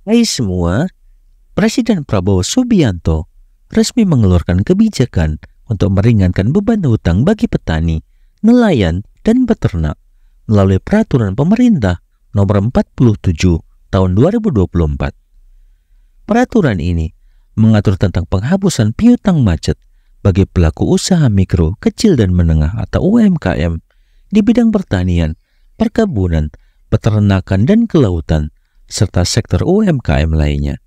Hai semua, Presiden Prabowo Subianto resmi mengeluarkan kebijakan untuk meringankan beban hutang bagi petani, nelayan, dan peternak melalui peraturan pemerintah nomor 47 tahun 2024. Peraturan ini mengatur tentang penghapusan piutang macet bagi pelaku usaha mikro, kecil, dan menengah atau UMKM di bidang pertanian, perkebunan, peternakan, dan kelautan, serta sektor UMKM lainnya.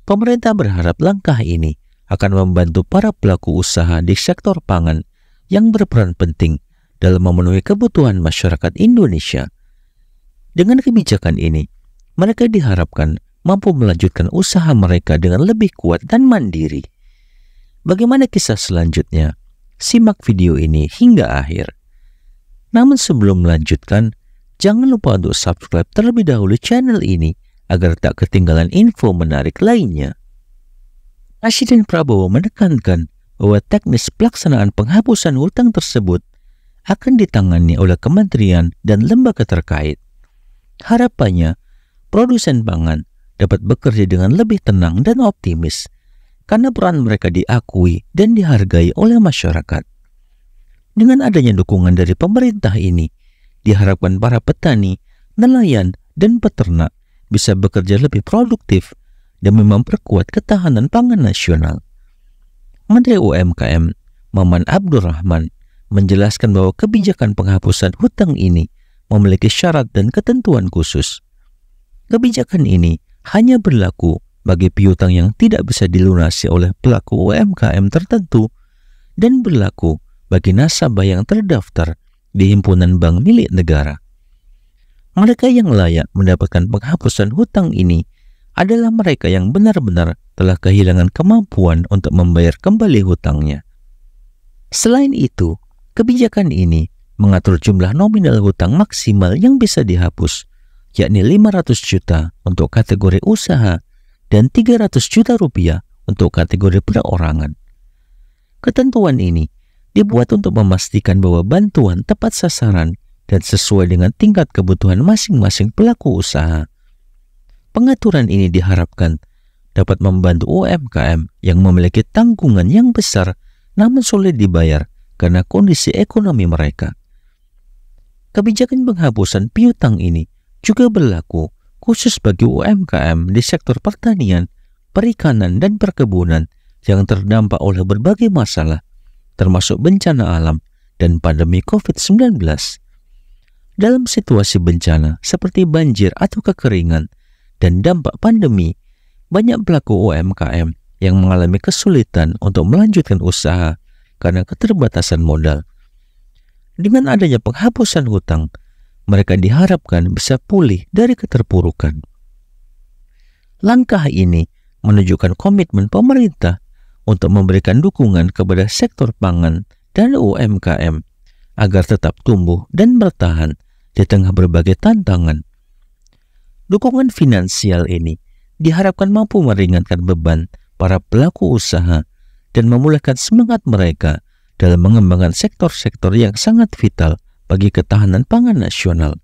Pemerintah berharap langkah ini akan membantu para pelaku usaha di sektor pangan yang berperan penting dalam memenuhi kebutuhan masyarakat Indonesia. Dengan kebijakan ini, mereka diharapkan mampu melanjutkan usaha mereka dengan lebih kuat dan mandiri. Bagaimana kisah selanjutnya? Simak video ini hingga akhir. Namun sebelum melanjutkan, jangan lupa untuk subscribe terlebih dahulu channel ini agar tak ketinggalan info menarik lainnya. Presiden Prabowo menekankan bahwa teknis pelaksanaan penghapusan hutang tersebut akan ditangani oleh kementerian dan lembaga terkait. Harapannya, produsen pangan dapat bekerja dengan lebih tenang dan optimis karena peran mereka diakui dan dihargai oleh masyarakat. Dengan adanya dukungan dari pemerintah ini, diharapkan para petani, nelayan, dan peternak bisa bekerja lebih produktif demi memperkuat ketahanan pangan nasional. Menteri UMKM Maman Abdurrahman menjelaskan bahwa kebijakan penghapusan hutang ini memiliki syarat dan ketentuan khusus. Kebijakan ini hanya berlaku bagi piutang yang tidak bisa dilunasi oleh pelaku UMKM tertentu dan berlaku bagi nasabah yang terdaftar di himpunan bank milik negara. Mereka yang layak mendapatkan penghapusan hutang ini adalah mereka yang benar-benar telah kehilangan kemampuan untuk membayar kembali hutangnya. Selain itu, kebijakan ini mengatur jumlah nominal hutang maksimal yang bisa dihapus, yakni 500 juta untuk kategori usaha dan 300 juta rupiah untuk kategori perorangan. Ketentuan ini dibuat untuk memastikan bahwa bantuan tepat sasaran dan sesuai dengan tingkat kebutuhan masing-masing pelaku usaha. Pengaturan ini diharapkan dapat membantu UMKM yang memiliki tanggungan yang besar namun sulit dibayar karena kondisi ekonomi mereka. Kebijakan penghapusan piutang ini juga berlaku khusus bagi UMKM di sektor pertanian, perikanan, dan perkebunan yang terdampak oleh berbagai masalah, termasuk bencana alam dan pandemi COVID-19. Dalam situasi bencana seperti banjir atau kekeringan dan dampak pandemi, banyak pelaku UMKM yang mengalami kesulitan untuk melanjutkan usaha karena keterbatasan modal. Dengan adanya penghapusan hutang, mereka diharapkan bisa pulih dari keterpurukan. Langkah ini menunjukkan komitmen pemerintah untuk memberikan dukungan kepada sektor pangan dan UMKM agar tetap tumbuh dan bertahan di tengah berbagai tantangan. Dukungan finansial ini diharapkan mampu meringankan beban para pelaku usaha dan memulihkan semangat mereka dalam mengembangkan sektor-sektor yang sangat vital bagi ketahanan pangan nasional.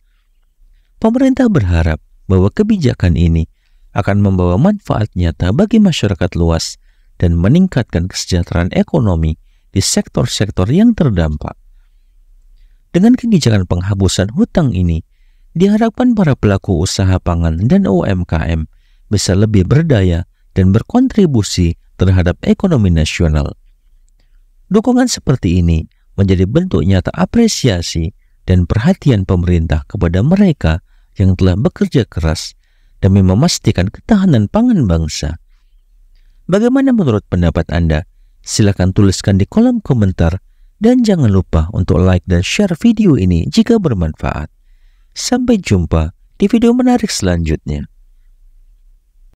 Pemerintah berharap bahwa kebijakan ini akan membawa manfaat nyata bagi masyarakat luas dan meningkatkan kesejahteraan ekonomi di sektor-sektor yang terdampak. Dengan kebijakan penghapusan hutang ini, diharapkan para pelaku usaha pangan dan UMKM bisa lebih berdaya dan berkontribusi terhadap ekonomi nasional. Dukungan seperti ini menjadi bentuk nyata apresiasi dan perhatian pemerintah kepada mereka yang telah bekerja keras demi memastikan ketahanan pangan bangsa. Bagaimana menurut pendapat Anda? Silakan tuliskan di kolom komentar dan jangan lupa untuk like dan share video ini jika bermanfaat. Sampai jumpa di video menarik selanjutnya.